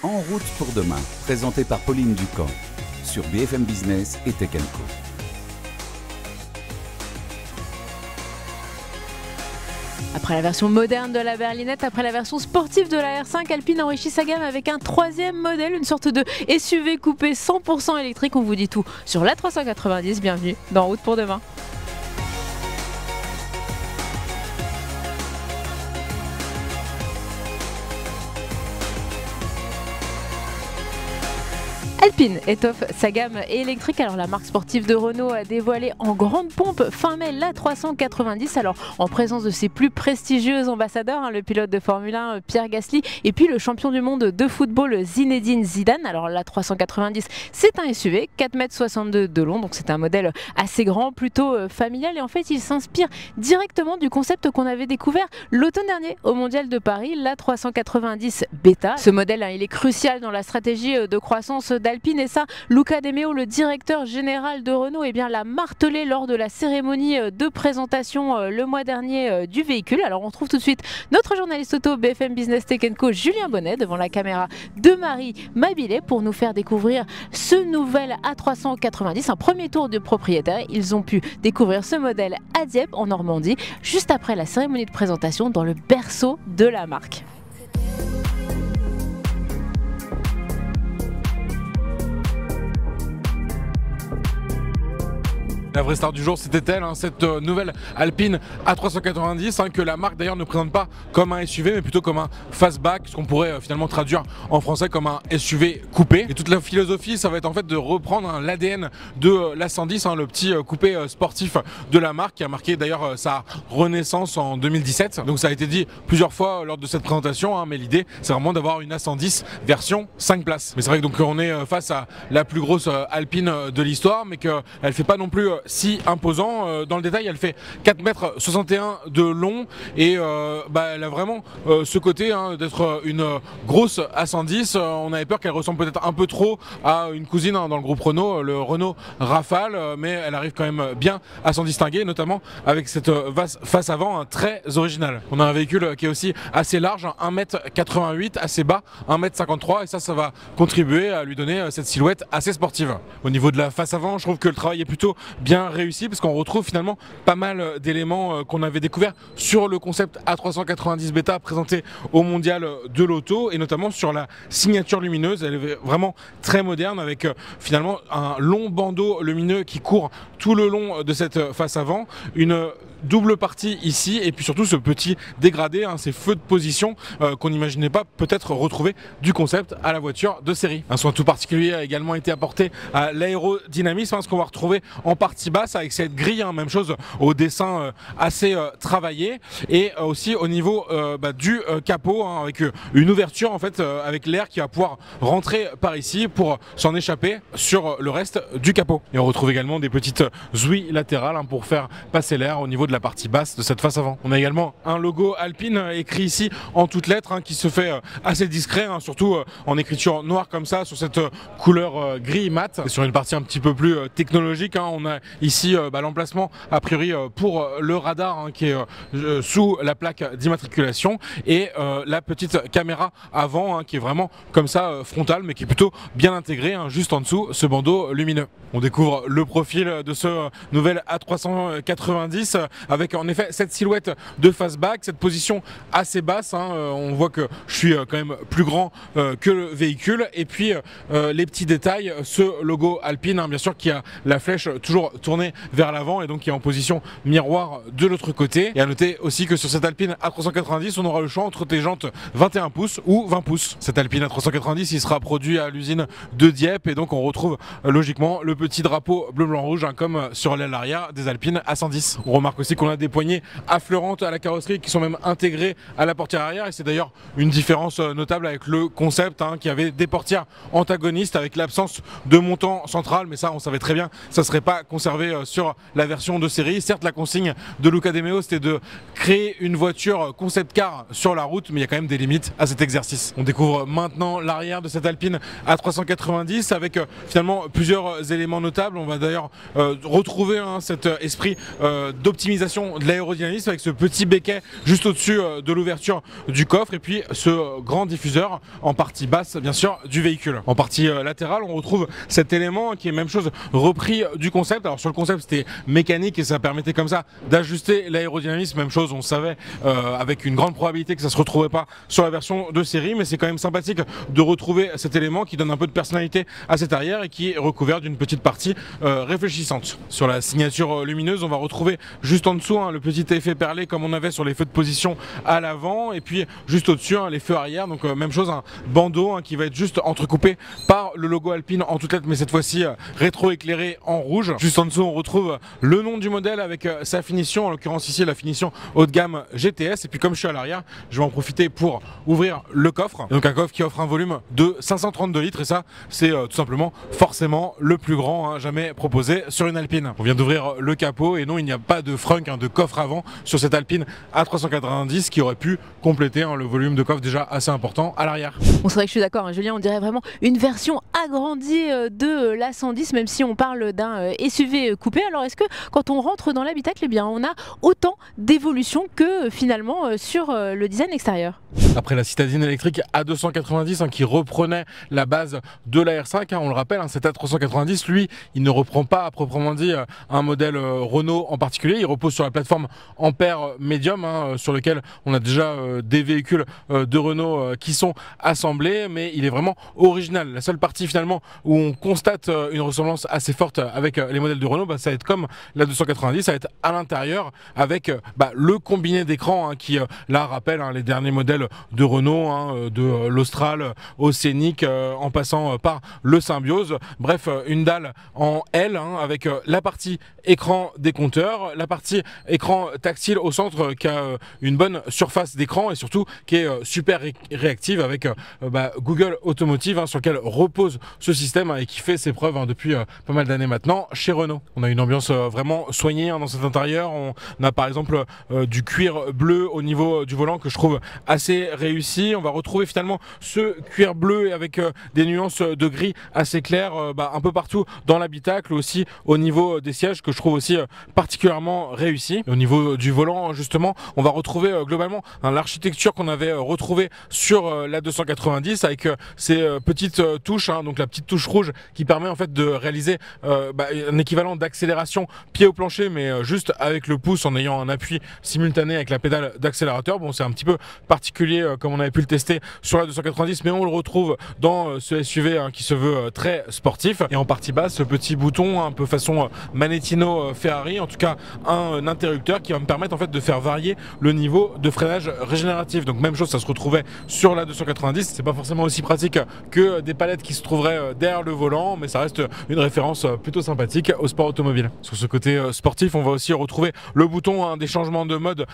En route pour demain, présenté par Pauline Ducamp sur BFM Business et Tech & Co. Après la version moderne de la berlinette, après la version sportive de la R5, Alpine enrichit sa gamme avec un troisième modèle, une sorte de SUV coupé 100% électrique. On vous dit tout sur l'A390. Bienvenue dans En route pour demain. Alpine étoffe sa gamme électrique. Alors la marque sportive de Renault a dévoilé en grande pompe fin mai l'A390. Alors en présence de ses plus prestigieux ambassadeurs, le pilote de Formule 1 Pierre Gasly et puis le champion du monde de football Zinedine Zidane. Alors l'A390 c'est un SUV 4,62 m de long, donc c'est un modèle assez grand, plutôt familial, et en fait il s'inspire directement du concept qu'on avait découvert l'automne dernier au Mondial de Paris, l'A390 Beta. Ce modèle il est crucial dans la stratégie de croissance d'Alpine, et ça Luca De Meo, le directeur général de Renault, l'a martelé lors de la cérémonie de présentation le mois dernier du véhicule. Alors on trouve tout de suite notre journaliste auto BFM Business Tech & Co Julien Bonnet devant la caméra de Marie Mabillet pour nous faire découvrir ce nouvel A390, un premier tour de propriétaire. Ils ont pu découvrir ce modèle à Dieppe en Normandie juste après la cérémonie de présentation dans le berceau de la marque. La vraie star du jour, c'était elle, cette nouvelle Alpine A390, que la marque d'ailleurs ne présente pas comme un SUV mais plutôt comme un fastback, ce qu'on pourrait finalement traduire en français comme un SUV coupé. Et toute la philosophie, ça va être en fait de reprendre l'ADN de l'A110, le petit coupé sportif de la marque qui a marqué d'ailleurs sa renaissance en 2017. Donc ça a été dit plusieurs fois lors de cette présentation, mais l'idée c'est vraiment d'avoir une A110 version 5 places. Mais c'est vrai que donc on est face à la plus grosse Alpine de l'histoire, mais qu'elle ne fait pas non plus si imposant. Dans le détail, elle fait 4,61 m de long et elle a vraiment ce côté d'être une grosse A110. On avait peur qu'elle ressemble peut-être un peu trop à une cousine dans le groupe Renault, le Renault Rafale, mais elle arrive quand même bien à s'en distinguer, notamment avec cette face avant très originale. On a un véhicule qui est aussi assez large, 1,88 m, assez bas, 1,53 m, et ça va contribuer à lui donner cette silhouette assez sportive. Au niveau de la face avant, je trouve que le travail est plutôt bien réussi parce qu'on retrouve finalement pas mal d'éléments qu'on avait découvert sur le concept A390 Beta présenté au Mondial de l'Auto, et notamment sur la signature lumineuse. Elle est vraiment très moderne avec finalement un long bandeau lumineux qui court tout le long de cette face avant, une double partie ici et puis surtout ce petit dégradé, ces feux de position qu'on n'imaginait pas peut-être retrouver du concept à la voiture de série. Un soin tout particulier a également été apporté à l'aérodynamisme, ce qu'on va retrouver en partie basse avec cette grille, même chose au dessin assez travaillé, et aussi au niveau du capot, avec une ouverture en fait avec l'air qui va pouvoir rentrer par ici pour s'en échapper sur le reste du capot. Et on retrouve également des petites ouïes latérales pour faire passer l'air au niveau de la partie basse de cette face avant. On a également un logo Alpine écrit ici en toutes lettres qui se fait assez discret, surtout en écriture noire comme ça sur cette couleur gris mat. Et sur une partie un petit peu plus technologique, on a ici l'emplacement a priori pour le radar qui est sous la plaque d'immatriculation, et la petite caméra avant qui est vraiment comme ça frontale mais qui est plutôt bien intégrée juste en dessous ce bandeau lumineux. On découvre le profil de ce nouvel A390 avec en effet cette silhouette de fastback, cette position assez basse, on voit que je suis quand même plus grand que le véhicule, et puis les petits détails, ce logo Alpine bien sûr qui a la flèche toujours tournée vers l'avant et donc qui est en position miroir de l'autre côté. Et à noter aussi que sur cette Alpine A390 on aura le choix entre des jantes 21 pouces ou 20 pouces. Cette Alpine A390 il sera produit à l'usine de Dieppe, et donc on retrouve logiquement le petit drapeau bleu blanc rouge comme sur l'aile arrière des Alpines A110. On remarque aussi qu'on a des poignées affleurantes à la carrosserie qui sont même intégrées à la portière arrière, et c'est d'ailleurs une différence notable avec le concept qui avait des portières antagonistes avec l'absence de montant central, mais ça on savait très bien ça serait pas conservé sur la version de série. Certes la consigne de Luca De Meo c'était de créer une voiture concept car sur la route, mais il y a quand même des limites à cet exercice. On découvre maintenant l'arrière de cette Alpine A390 avec finalement plusieurs éléments notables. On va d'ailleurs retrouver cet esprit d'optimisation optimisation de l'aérodynamisme avec ce petit béquet juste au-dessus de l'ouverture du coffre et puis ce grand diffuseur en partie basse bien sûr du véhicule. En partie latérale on retrouve cet élément qui est même chose repris du concept. Alors sur le concept c'était mécanique et ça permettait comme ça d'ajuster l'aérodynamisme, même chose on savait avec une grande probabilité que ça se retrouvait pas sur la version de série, mais c'est quand même sympathique de retrouver cet élément qui donne un peu de personnalité à cet arrière et qui est recouvert d'une petite partie réfléchissante. Sur la signature lumineuse on va retrouver juste en dessous le petit effet perlé comme on avait sur les feux de position à l'avant et puis juste au-dessus les feux arrière, donc même chose, un bandeau qui va être juste entrecoupé par le logo Alpine en toutes lettres mais cette fois-ci rétro éclairé en rouge. Juste en dessous on retrouve le nom du modèle avec sa finition, en l'occurrence ici la finition haut de gamme GTS, et puis comme je suis à l'arrière je vais en profiter pour ouvrir le coffre, et donc un coffre qui offre un volume de 532 litres et ça c'est tout simplement forcément le plus grand jamais proposé sur une Alpine. On vient d'ouvrir le capot et non il n'y a pas de frunk, de coffre avant sur cette Alpine A390 qui aurait pu compléter le volume de coffre déjà assez important à l'arrière. Bon, c'est vrai que je suis d'accord Julien, on dirait vraiment une version agrandie de la 110 même si on parle d'un SUV coupé. Alors est-ce que quand on rentre dans l'habitacle, eh bien on a autant d'évolution que finalement sur le design extérieur? Après la citadine électrique A290 qui reprenait la base de la R5, on le rappelle, cet A390 lui il ne reprend pas à proprement dit un modèle Renault en particulier, il repose sur la plateforme Ampère Medium sur lequel on a déjà des véhicules de Renault qui sont assemblés, mais il est vraiment original. La seule partie finalement où on constate une ressemblance assez forte avec les modèles de Renault, ça va être comme la 290, ça va être à l'intérieur avec le combiné d'écran qui là rappelle les derniers modèles de Renault, de l'Austral au Scénic en passant par le Symbiose. Bref, une dalle en L avec la partie écran des compteurs, la partie écran tactile au centre qui a une bonne surface d'écran et surtout qui est super réactive avec Google Automotive sur lequel repose ce système et qui fait ses preuves depuis pas mal d'années maintenant chez Renault. On a une ambiance vraiment soignée dans cet intérieur. On a par exemple du cuir bleu au niveau du volant que je trouve assez réussi. On va retrouver finalement ce cuir bleu avec des nuances de gris assez claires un peu partout dans l'habitacle, aussi au niveau des sièges que je trouve aussi particulièrement réussi. Et au niveau du volant justement on va retrouver globalement l'architecture qu'on avait retrouvée sur la 290 avec ces petites touches, donc la petite touche rouge qui permet en fait de réaliser un équivalent d'accélération pied au plancher mais juste avec le pouce en ayant un appui simultané avec la pédale d'accélérateur. Bon, c'est un petit peu particulier comme on avait pu le tester sur la 290 mais on le retrouve dans ce SUV qui se veut très sportif. Et en partie basse ce petit bouton un peu façon Manettino Ferrari, en tout cas un interrupteur qui va me permettre en fait de faire varier le niveau de freinage régénératif. Donc même chose, ça se retrouvait sur la 290, c'est pas forcément aussi pratique que des palettes qui se trouveraient derrière le volant, mais ça reste une référence plutôt sympathique au sport automobile. Sur ce côté sportif on va aussi retrouver le bouton des changements de mode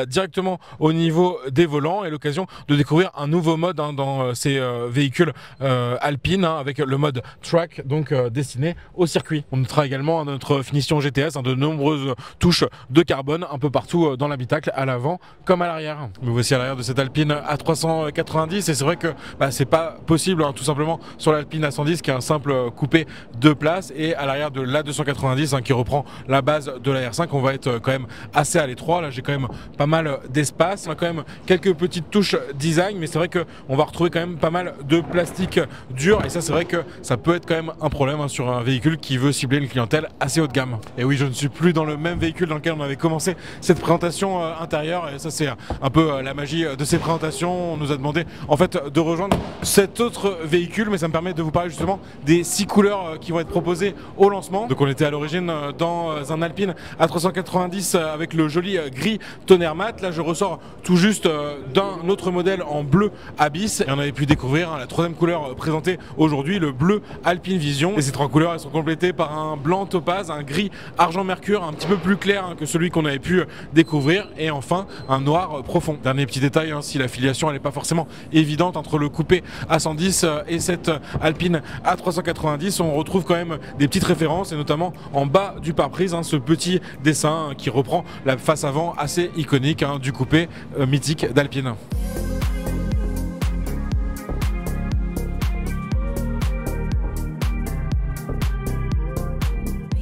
directement au niveau des volants et l'occasion de découvrir un nouveau mode dans ces véhicules Alpine avec le mode track, donc destiné au circuit. On notera également notre finition GTS de nombreuses touches de carbone un peu partout dans l'habitacle, à l'avant comme à l'arrière. Me voici à l'arrière de cette Alpine A390 et c'est vrai que c'est pas possible tout simplement sur l'Alpine A110 qui est un simple coupé 2 places, et à l'arrière de l'A290 qui reprend la base de la R5 on va être quand même assez à l'étroit. Là j'ai quand même pas mal d'espace, on a quand même quelques petites touches design, mais c'est vrai qu'on va retrouver quand même pas mal de plastique dur et ça c'est vrai que ça peut être quand même un problème sur un véhicule qui veut cibler une clientèle assez haut de gamme. Et oui, je ne suis plus dans le même véhicule dans lequel on avait commencé cette présentation intérieure, et ça c'est un peu la magie de ces présentations. On nous a demandé en fait de rejoindre cet autre véhicule, mais ça me permet de vous parler justement des 6 couleurs qui vont être proposées au lancement. Donc on était à l'origine dans un Alpine A390 avec le joli gris tonnerre mat. Là je ressors tout juste d'un autre modèle en bleu Abyss, et on avait pu découvrir la 3e couleur présentée aujourd'hui, le bleu Alpine Vision. Et ces 3 couleurs elles sont complétées par un blanc topaz, un gris argent mercure un petit peu plus clair que celui qu'on avait pu découvrir, et enfin un noir profond. Dernier petit détail, si la filiation elle n'est pas forcément évidente entre le coupé A110 et cette Alpine A390, on retrouve quand même des petites références, et notamment en bas du pare-brise ce petit dessin qui reprend la face avant assez iconique du coupé mythique d'Alpine.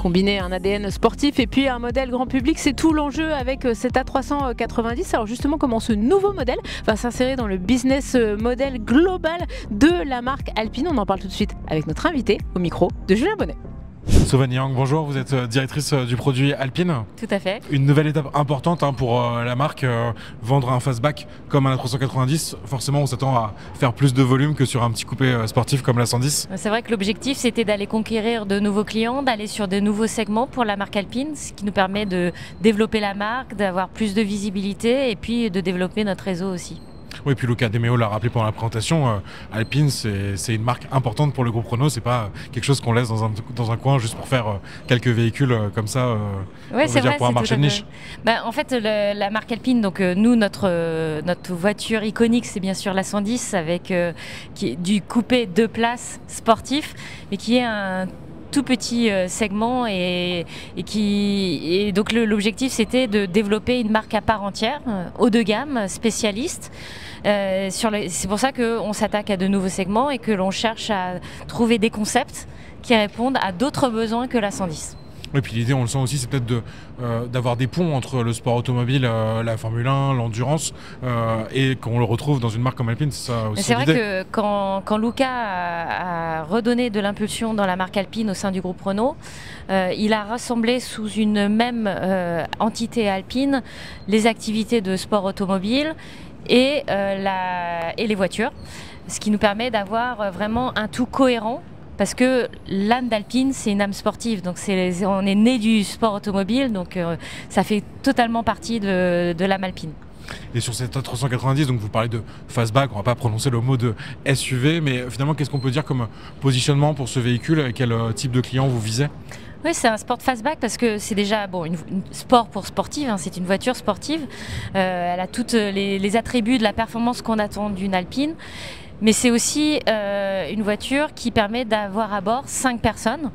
Combiner un ADN sportif et puis un modèle grand public, c'est tout l'enjeu avec cet A390. Alors justement, comment ce nouveau modèle va s'insérer dans le business model global de la marque Alpine? On en parle tout de suite avec notre invité au micro de Julien Bonnet. Sauvane Yang, bonjour, vous êtes directrice du produit Alpine. Tout à fait. Une nouvelle étape importante pour la marque, vendre un fastback comme un A390. Forcément, on s'attend à faire plus de volume que sur un petit coupé sportif comme la 110. C'est vrai que l'objectif, c'était d'aller conquérir de nouveaux clients, d'aller sur de nouveaux segments pour la marque Alpine, ce qui nous permet de développer la marque, d'avoir plus de visibilité et puis de développer notre réseau aussi. Oui, puis Luca De Meo l'a rappelé pendant la présentation, Alpine c'est une marque importante pour le groupe Renault, c'est pas quelque chose qu'on laisse dans un coin juste pour faire quelques véhicules comme ça, ouais, c'est vrai, pour un marché de niche. En fait, la marque Alpine, donc nous, notre voiture iconique, c'est bien sûr la 110 avec du coupé 2 places sportif, mais qui est un tout petit segment et donc l'objectif c'était de développer une marque à part entière, haut de gamme, spécialiste. C'est pour ça qu'on s'attaque à de nouveaux segments et que l'on cherche à trouver des concepts qui répondent à d'autres besoins que la 110. Et puis l'idée, on le sent aussi, c'est peut-être d'avoir des ponts entre le sport automobile, la Formule 1, l'endurance, et qu'on le retrouve dans une marque comme Alpine, c'est ça aussi. C'est vrai que quand Luca a redonné de l'impulsion dans la marque Alpine au sein du groupe Renault, il a rassemblé sous une même entité Alpine les activités de sport automobile et les voitures, ce qui nous permet d'avoir vraiment un tout cohérent. Parce que l'âme d'Alpine, c'est une âme sportive, donc on est né du sport automobile, donc ça fait totalement partie de l'âme Alpine. Et sur cette A390, donc vous parlez de fastback, on ne va pas prononcer le mot de SUV, mais finalement, qu'est-ce qu'on peut dire comme positionnement pour ce véhicule? Quel type de client vous visez? Oui, c'est un sport fastback parce que c'est déjà une sport pour sportive, hein, c'est une voiture sportive. Elle a tous les attributs de la performance qu'on attend d'une Alpine. Mais c'est aussi une voiture qui permet d'avoir à bord 5 personnes,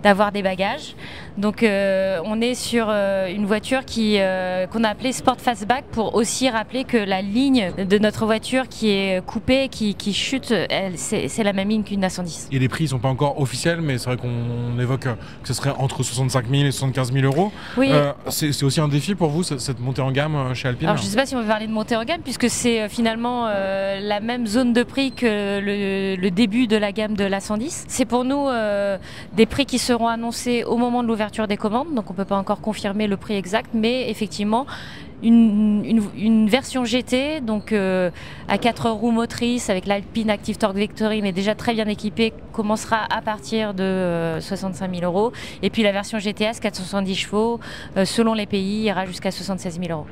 d'avoir des bagages. Donc on est sur une voiture qu'on a appelée Sport Fastback pour aussi rappeler que la ligne de notre voiture qui est coupée, qui chute, c'est la même ligne qu'une A110. Et les prix ne sont pas encore officiels, mais c'est vrai qu'on évoque que ce serait entre 65 000 et 75 000 euros. Oui. C'est aussi un défi pour vous, cette montée en gamme chez Alpine? Alors je ne sais pas si on veut parler de montée en gamme, puisque c'est finalement la même zone de prix que le début de la gamme de l'A110. C'est pour nous des prix qui seront annoncés au moment de l'ouverture des commandes, donc on ne peut pas encore confirmer le prix exact, mais effectivement une version GT, donc à 4 roues motrices avec l'Alpine Active Torque Victory, mais déjà très bien équipée, commencera à partir de 65 000 euros. Et puis la version GTS 470 chevaux, selon les pays, ira jusqu'à 76 000 euros.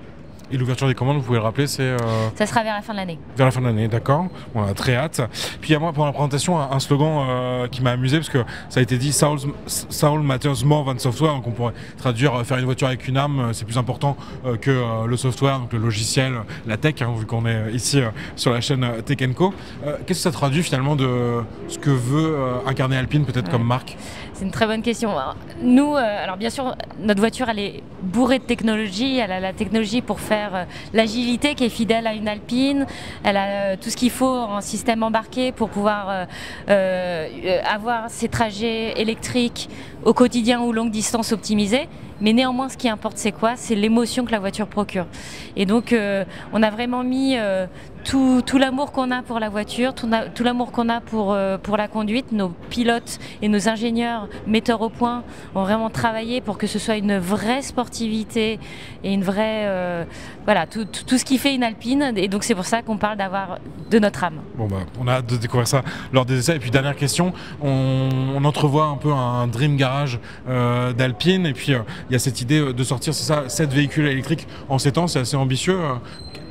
Et l'ouverture des commandes, vous pouvez le rappeler, c'est... Ça sera vers la fin de l'année. Vers la fin de l'année, d'accord. On a très hâte. Puis il y a moi, pendant la présentation, un slogan qui m'a amusé, parce que ça a été dit « Soul matters more than software ». Donc on pourrait traduire faire une voiture avec une âme, c'est plus important que le software, donc le logiciel, la tech, hein, vu qu'on est ici sur la chaîne Tech & Co. Qu'est-ce que ça traduit finalement de ce que veut incarner Alpine, peut-être comme marque? C'est une très bonne question. Nous, alors bien sûr, notre voiture, elle est bourrée de technologie. Elle a la technologie pour faire l'agilité qui est fidèle à une Alpine. Elle a tout ce qu'il faut en système embarqué pour pouvoir avoir ses trajets électriques au quotidien ou longue distance optimisés. Mais néanmoins, ce qui importe, c'est quoi? C'est l'émotion que la voiture procure. Et donc, on a vraiment mis tout l'amour qu'on a pour la voiture, tout l'amour qu'on a pour la conduite. Nos pilotes et nos ingénieurs metteurs au point ont vraiment travaillé pour que ce soit une vraie sportivité et une vraie... voilà, tout ce qui fait une Alpine. Et donc, c'est pour ça qu'on parle d'avoir de notre âme. Bon, on a hâte de découvrir ça lors des essais. Et puis, dernière question, on entrevoit un peu un dream garage d'Alpine. Et puis, il y a cette idée de sortir, c'est ça, 7 véhicules électriques en 7 ans, c'est assez ambitieux.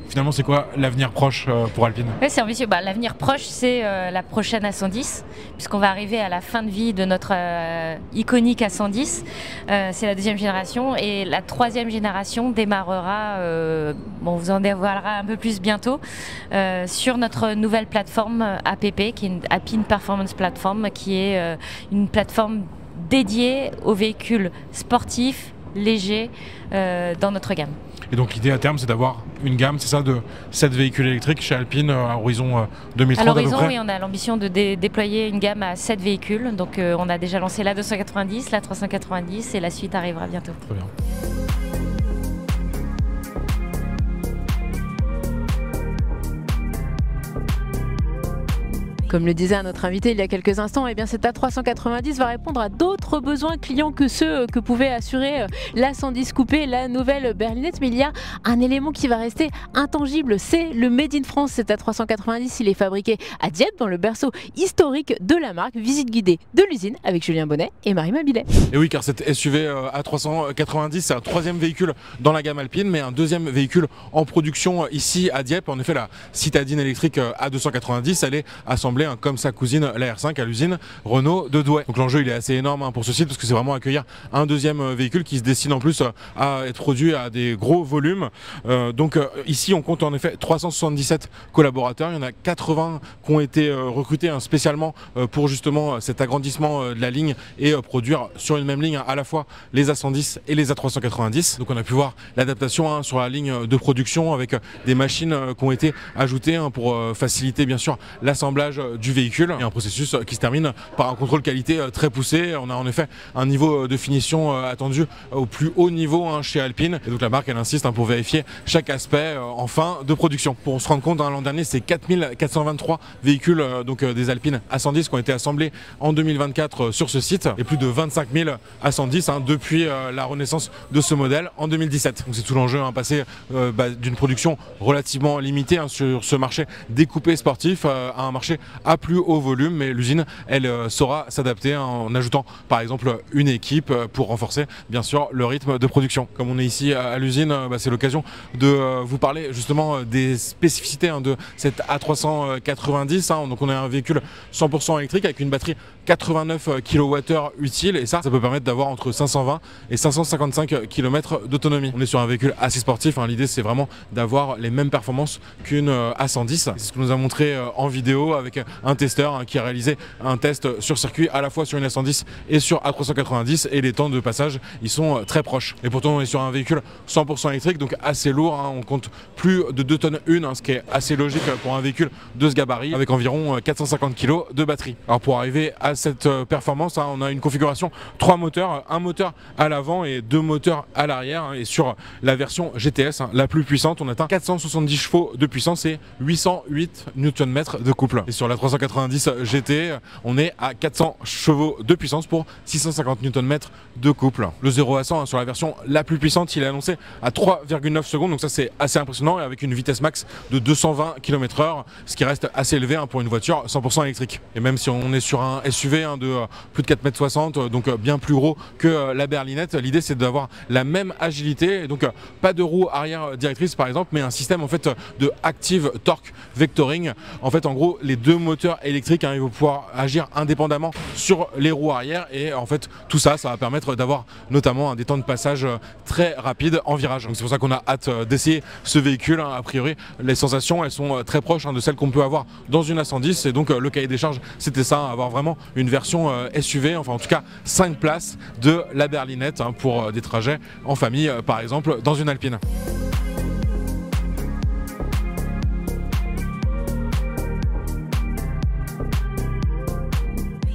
Finalement, c'est quoi l'avenir proche pour Alpine? Oui, c'est ambitieux. L'avenir proche, c'est la prochaine A110, puisqu'on va arriver à la fin de vie de notre iconique A110. C'est la 2e génération. Et la 3e génération démarrera, on vous en dévoilera un peu plus bientôt, sur notre nouvelle plateforme APP, qui est une Alpine Performance Platform, qui est une plateforme dédiée aux véhicules sportifs, légers, dans notre gamme. Et donc l'idée à terme, c'est d'avoir une gamme, c'est ça, de 7 véhicules électriques chez Alpine à horizon 2030 à à peu l'horizon, près. oui, on a l'ambition de déployer une gamme à 7 véhicules. Donc on a déjà lancé la 290, la 390 et la suite arrivera bientôt. Très bien. Comme le disait notre invité il y a quelques instants, eh bien cette A390 va répondre à d'autres besoins clients que ceux que pouvait assurer la 110 coupé, la nouvelle berlinette. Mais il y a un élément qui va rester intangible, c'est le Made in France. Cet A390, il est fabriqué à Dieppe, dans le berceau historique de la marque. Visite guidée de l'usine avec Julien Bonnet et Marie Mabilet. Et oui, car cette SUV A390, c'est un troisième véhicule dans la gamme Alpine, mais un deuxième véhicule en production ici à Dieppe. En effet, la citadine électrique A290, elle est assemblée comme sa cousine la R5 à l'usine Renault de Douai. Donc l'enjeu il est assez énorme pour ce site parce que c'est vraiment accueillir un deuxième véhicule qui se destine en plus à être produit à des gros volumes. Ici on compte en effet 377 collaborateurs, il y en a 80 qui ont été recrutés spécialement pour justement cet agrandissement de la ligne et produire sur une même ligne à la fois les A110 et les A390. Donc on a pu voir l'adaptation sur la ligne de production avec des machines qui ont été ajoutées pour faciliter bien sûr l'assemblage du véhicule et un processus qui se termine par un contrôle qualité très poussé. On a en effet un niveau de finition attendu au plus haut niveau chez Alpine et donc la marque elle insiste pour vérifier chaque aspect en fin de production. Pour se rendre compte, l'an dernier c'est 4423 véhicules des Alpine A110 qui ont été assemblés en 2024 sur ce site et plus de 25 000 A110 depuis la renaissance de ce modèle en 2017. Donc c'est tout l'enjeu, passer d'une production relativement limitée sur ce marché découpé sportif à un marché à plus haut volume, mais l'usine elle saura s'adapter en ajoutant par exemple une équipe pour renforcer bien sûr le rythme de production. Comme on est ici à l'usine, c'est l'occasion de vous parler justement des spécificités de cette A390. Donc on a un véhicule 100% électrique avec une batterie 89 kWh utile et ça peut permettre d'avoir entre 520 et 555 km d'autonomie. On est sur un véhicule assez sportif, l'idée c'est vraiment d'avoir les mêmes performances qu'une A110. C'est ce que nous a montré en vidéo avec un testeur qui a réalisé un test sur circuit à la fois sur une A110 et sur A390 et les temps de passage ils sont très proches. Et pourtant on est sur un véhicule 100% électrique donc assez lourd, on compte plus de 2 tonnes une, ce qui est assez logique pour un véhicule de ce gabarit avec environ 450 kg de batterie. Alors pour arriver à cette performance, on a une configuration 3 moteurs, un moteur à l'avant et 2 moteurs à l'arrière et sur la version GTS la plus puissante on atteint 470 chevaux de puissance et 808 Nm de couple. Et sur la 390 GT on est à 400 chevaux de puissance pour 650 Nm de couple. Le 0 à 100 sur la version la plus puissante il est annoncé à 3,9 secondes, donc ça c'est assez impressionnant et avec une vitesse max de 220 km/h, ce qui reste assez élevé pour une voiture 100% électrique. Et même si on est sur un SUV de plus de 4,60 m, donc bien plus gros que la berlinette, l'idée c'est d'avoir la même agilité, et donc pas de roue arrière directrice par exemple, mais un système en fait de active torque vectoring. En fait en gros les deux moteurs électriques ils vont pouvoir agir indépendamment sur les roues arrière et en fait tout ça va permettre d'avoir notamment des temps de passage très rapides en virage. Donc c'est pour ça qu'on a hâte d'essayer ce véhicule. A priori les sensations elles sont très proches de celles qu'on peut avoir dans une A110 et donc le cahier des charges c'était ça, avoir vraiment une version SUV, enfin en tout cas 5 places de la berlinette pour des trajets en famille par exemple dans une Alpine.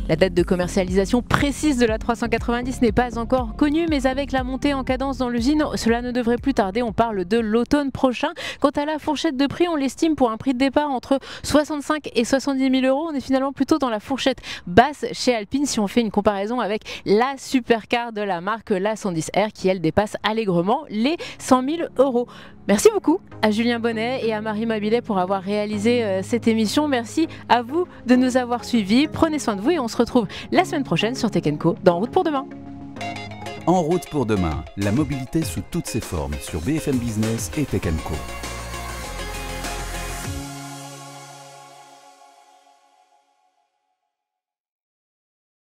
La date de commercialisation précise de la 390 n'est pas encore connue, mais avec la montée en cadence dans l'usine, cela ne devrait plus tarder. On parle de l'automne prochain. Quant à la fourchette de prix, on l'estime pour un prix de départ entre 65 et 70 000 €. On est finalement plutôt dans la fourchette basse chez Alpine si on fait une comparaison avec la supercar de la marque, la 110R, qui elle dépasse allègrement les 100 000 €. Merci beaucoup à Julien Bonnet et à Marie Mabilet pour avoir réalisé cette émission. Merci à vous de nous avoir suivis. Prenez soin de vous et on se retrouve la semaine prochaine sur Tech & Co dans En route pour demain. En route pour demain, la mobilité sous toutes ses formes sur BFM Business et Tech & Co.